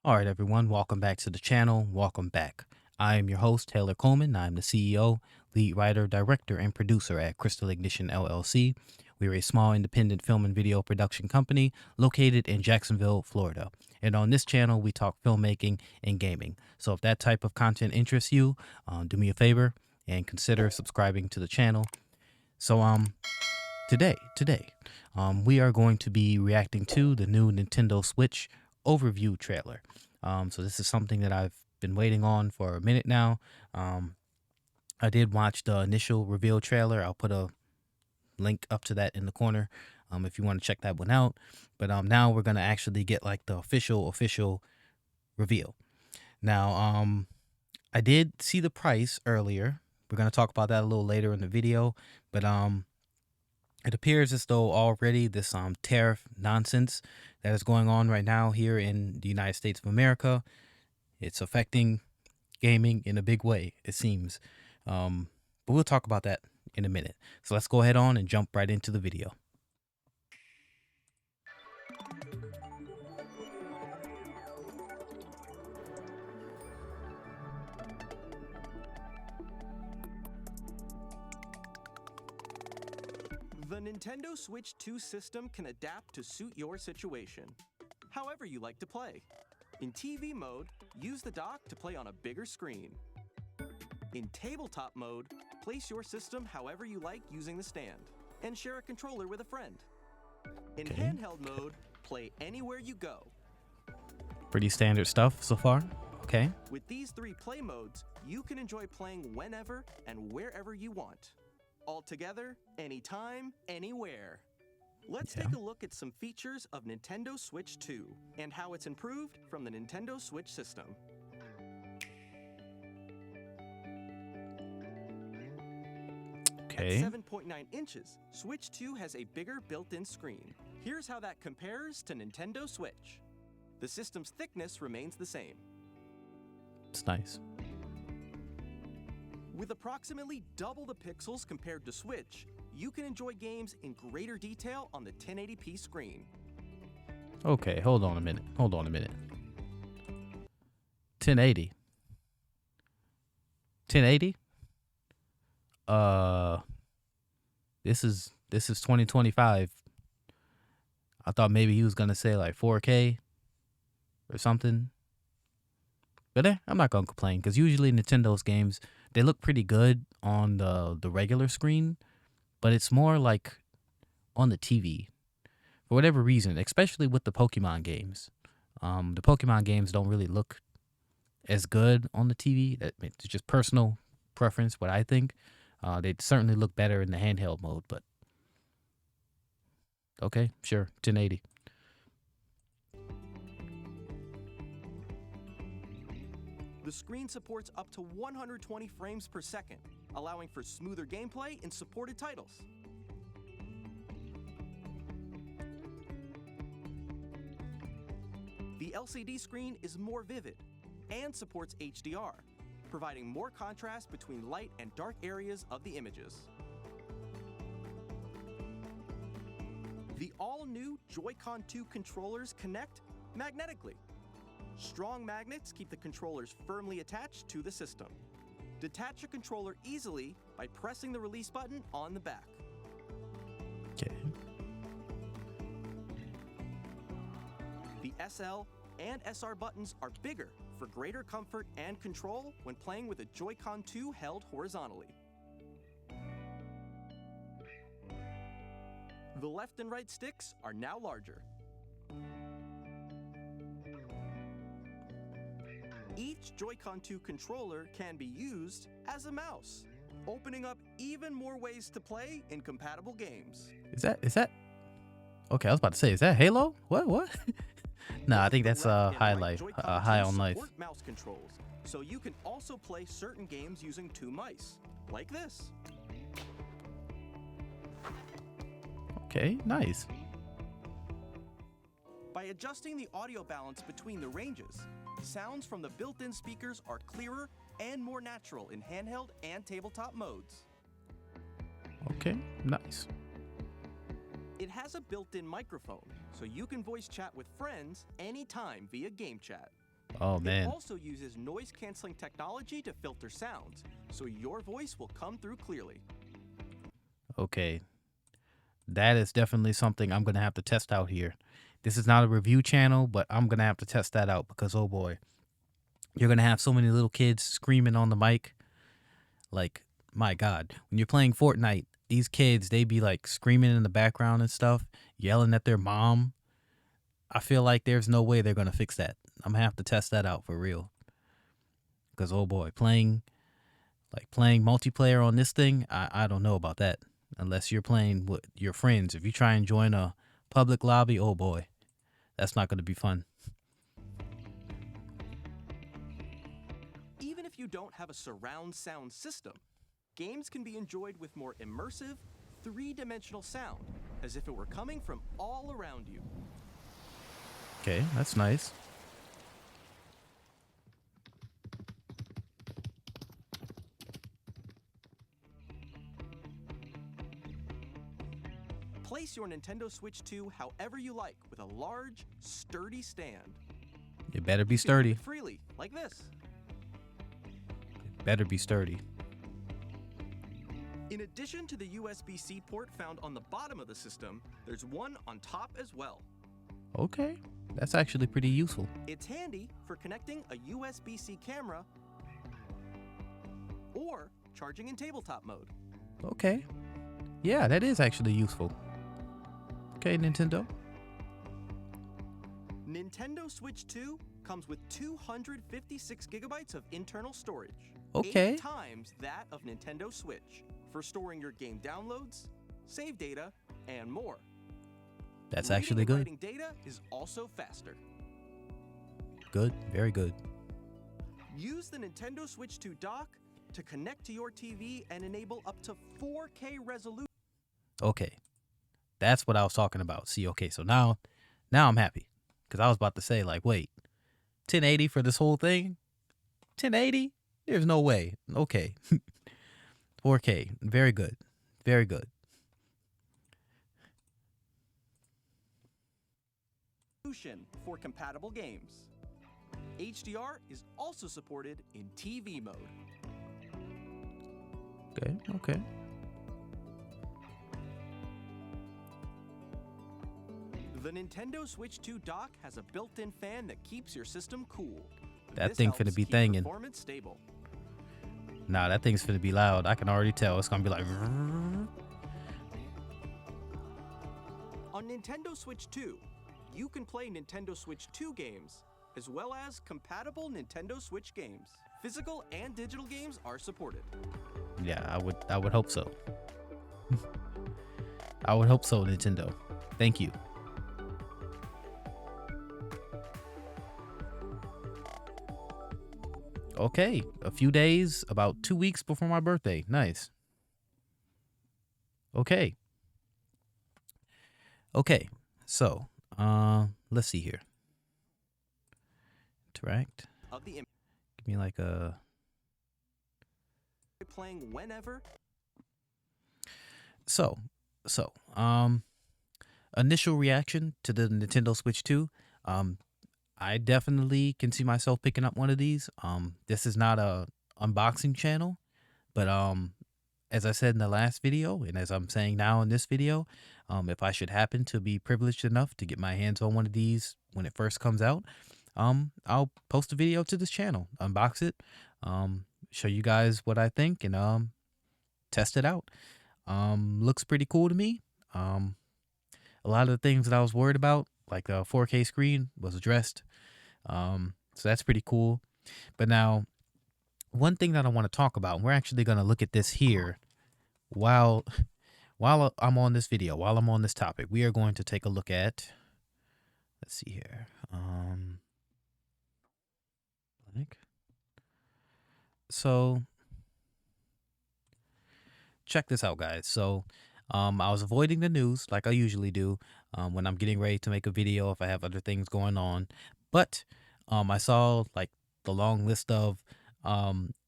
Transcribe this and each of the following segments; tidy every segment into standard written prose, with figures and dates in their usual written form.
All right, everyone, welcome back to the channel. Welcome back. I am your host, Taylor Coleman. I'm the CEO, lead writer, director, and producer at Crystal Ignition LLC. We are a small independent film and video production company located in Jacksonville, Florida. And on this channel, we talk filmmaking and gaming. So if that type of content interests you, do me a favor and consider subscribing to the channel. So today, we are going to be reacting to the new Nintendo Switch overview trailer. So this is something that I've been waiting on for a minute now. I did watch the initial reveal trailer. I'll put a link up to that in the corner if you want to check that one out. But now we're gonna actually get like the official reveal. Now, I did see the price earlier. We're gonna talk about that a little later in the video, but it appears as though already this tariff nonsense that is going on right now here in the United States of America, it's affecting gaming in a big way, it seems. But we'll talk about that in a minute. So let's go ahead on and jump right into the video. The Nintendo Switch 2 system can adapt to suit your situation, however you like to play. In TV mode, use the dock to play on a bigger screen. In tabletop mode, place your system however you like using the stand, and share a controller with a friend. In Okay. handheld mode, play anywhere you go. Pretty standard stuff so far. Okay. With these three play modes, you can enjoy playing whenever and wherever you want. Altogether, anytime, anywhere. Let's Yeah. take a look at some features of Nintendo Switch 2 and how it's improved from the Nintendo Switch system. Okay. At 7.9 inches, Switch 2 has a bigger built-in screen. Here's how that compares to Nintendo Switch. The system's thickness remains the same. It's nice. With approximately double the pixels compared to Switch, you can enjoy games in greater detail on the 1080p screen. Okay, hold on a minute. 1080. 1080? This is 2025. I thought maybe he was gonna say like 4K or something. But I'm not gonna complain because usually Nintendo's games, they look pretty good on the regular screen, but it's more like on the TV for whatever reason, especially with the Pokemon games. The Pokemon games don't really look as good on the TV. It's just personal preference, what I think. They certainly look better in the handheld mode, but okay, sure, 1080. The screen supports up to 120 frames per second, allowing for smoother gameplay in supported titles. The LCD screen is more vivid and supports HDR, providing more contrast between light and dark areas of the images. The all-new Joy-Con 2 controllers connect magnetically. Strong magnets keep the controllers firmly attached to the system. Detach a controller easily by pressing the release button on the back. Okay. The SL and SR buttons are bigger for greater comfort and control when playing with a Joy-Con 2 held horizontally. The left and right sticks are now larger. Each Joy-Con 2 controller can be used as a mouse, opening up even more ways to play in compatible games. Is that? Okay, I was about to say, is that Halo? What? No, I think that's The left and High right Life, Joy-Con High 2 on Life. support mouse controls, so you can also play certain games using two mice, like this. Okay, nice. By adjusting the audio balance between the ranges, sounds from the built-in speakers are clearer and more natural in handheld and tabletop modes. Okay, nice. It has a built-in microphone, so you can voice chat with friends anytime via game chat. Oh It man. also uses noise canceling technology to filter sounds, so your voice will come through clearly. Okay. That is definitely something I'm gonna have to test out here. This is not a review channel, but I'm gonna have to test that out because oh boy, you're gonna have so many little kids screaming on the mic. Like, my God, when you're playing Fortnite, these kids they be like screaming in the background and stuff, yelling at their mom. I feel like there's no way they're gonna fix that. I'm gonna have to test that out for real. Because oh boy, playing multiplayer on this thing, I don't know about that. Unless you're playing with your friends. If you try and join a public lobby, oh boy, that's not gonna be fun. Even if you don't have a surround sound system, games can be enjoyed with more immersive, three-dimensional sound, as if it were coming from all around you. Okay, that's nice. Place your Nintendo Switch 2 however you like with a large, sturdy stand. It better be You can move sturdy. it freely, like this. Better be sturdy. In addition to the USB-C port found on the bottom of the system, there's one on top as well. Okay, that's actually pretty useful. It's handy for connecting a USB-C camera or charging in tabletop mode. Okay. Yeah, that is actually useful. Okay, Nintendo. Nintendo Switch 2 comes with 256 gigabytes of internal storage. Okay. 8 times that of Nintendo Switch for storing your game downloads, save data, and more. That's Reading actually and good. writing data is also faster. Good, very good. Use the Nintendo Switch 2 dock to connect to your TV and enable up to 4K resolution. Okay. That's what I was talking about. See, okay, so now I'm happy. Because I was about to say, like, wait, 1080 for this whole thing? 1080? There's no way. Okay. 4K. Very good. Very good. For compatible games. HDR is also supported in TV mode. Okay, okay. The Nintendo Switch 2 dock has a built-in fan that keeps your system cool. That This thing helps finna be keep thangin'. performance stable. Nah, that thing's finna be loud. I can already tell. It's gonna be like. On Nintendo Switch 2, you can play Nintendo Switch 2 games, as well as compatible Nintendo Switch games. Physical and digital games are supported. Yeah, I would hope so. I would hope so, Nintendo. Thank you. Okay, a few days, about 2 weeks before my birthday. Nice. Okay. Okay, so, let's see here. Interact. Of the Give me like a... playing whenever. So, initial reaction to the Nintendo Switch 2. I definitely can see myself picking up one of these. This is not a unboxing channel, but as I said in the last video, and as I'm saying now in this video, if I should happen to be privileged enough to get my hands on one of these when it first comes out, I'll post a video to this channel, unbox it, show you guys what I think, and test it out. Looks pretty cool to me. A lot of the things that I was worried about, like a 4K screen, was addressed. So that's pretty cool. But now, one thing that I want to talk about, and we're actually going to look at this here while I'm on this video, while I'm on this topic. We are going to take a look at, let's see here. So check this out, guys. So I was avoiding the news like I usually do when I'm getting ready to make a video if I have other things going on. But I saw like the long list of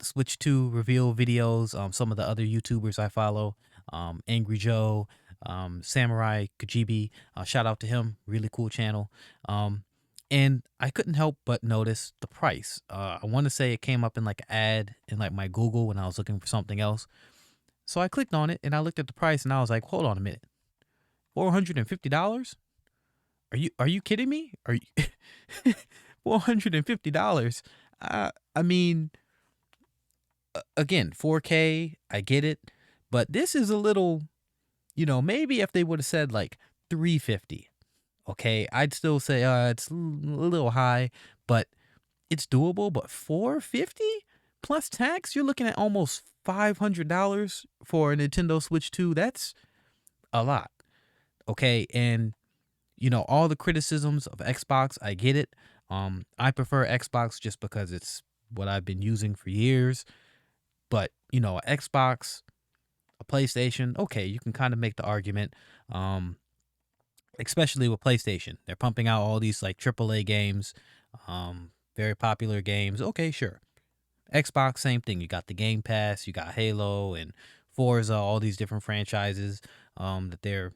Switch 2 reveal videos. Some of the other YouTubers I follow, Angry Joe, Samurai Kajibi, shout out to him, really cool channel. And I couldn't help but notice the price. I want to say it came up in like an ad in like my Google when I was looking for something else. So I clicked on it and I looked at the price and I was like, hold on a minute, $450? Are you kidding me? Are you $450? I mean, again, 4K, I get it, but this is a little, maybe if they would have said like 350, okay, I'd still say it's a little high, but it's doable. But 450 plus tax, you're looking at almost $500 for a Nintendo Switch 2. That's a lot, okay? And all the criticisms of Xbox, I get it. I prefer Xbox just because it's what I've been using for years. But, Xbox, a PlayStation, okay, you can kind of make the argument. Especially with PlayStation. They're pumping out all these like AAA games, very popular games. Okay, sure. Xbox, same thing. You got the Game Pass, you got Halo and Forza, all these different franchises that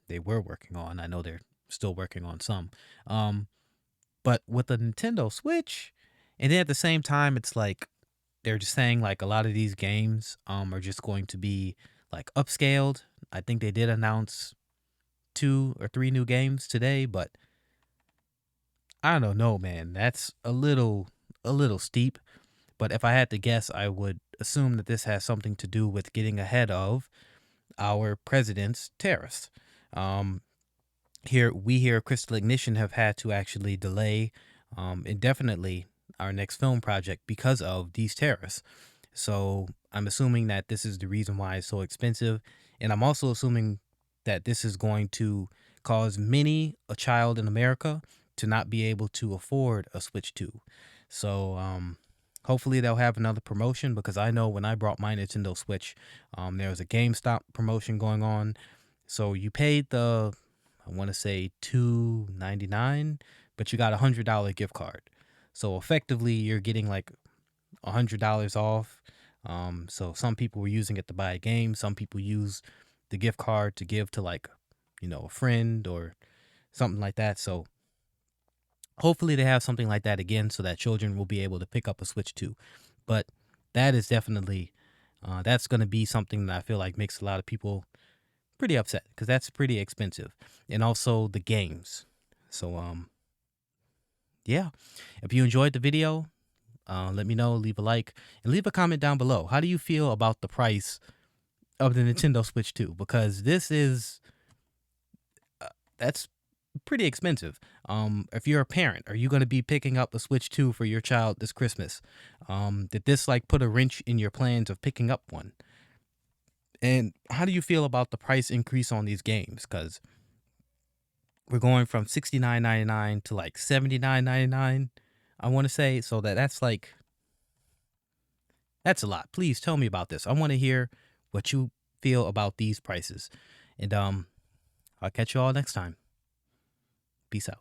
they were working on. I know they're still working on some. But with the Nintendo Switch, and then at the same time, it's like they're just saying like a lot of these games are just going to be like upscaled. I think they did announce 2 or 3 new games today, but I don't know, man. That's a little steep. But if I had to guess, I would assume that this has something to do with getting ahead of our president's tariffs. Here, Crystal Ignition have had to actually delay indefinitely our next film project because of these tariffs. So I'm assuming that this is the reason why it's so expensive. And I'm also assuming that this is going to cause many a child in America to not be able to afford a Switch 2. So hopefully they'll have another promotion, because I know when I brought my Nintendo Switch, there was a GameStop promotion going on. So you paid I want to say $2.99, but you got $100 gift card. So effectively you're getting like $100 off. So some people were using it to buy a game. Some people use the gift card to give to like, a friend or something like that. So hopefully they have something like that again so that children will be able to pick up a Switch 2. But that is definitely, that's going to be something that I feel like makes a lot of people pretty upset, because that's pretty expensive. And also the games. So, yeah, if you enjoyed the video, let me know, leave a like, and leave a comment down below. How do you feel about the price of the Nintendo Switch 2? Because this is, that's pretty expensive. If you're a parent, are you going to be picking up a Switch 2 for your child this Christmas? Did this like put a wrench in your plans of picking up one? And how do you feel about the price increase on these games? Because we're going from $69.99 to like $79.99, I want to say. So that's a lot. Please tell me about this. I want to hear what you feel about these prices. And I'll catch you all next time. Peace out.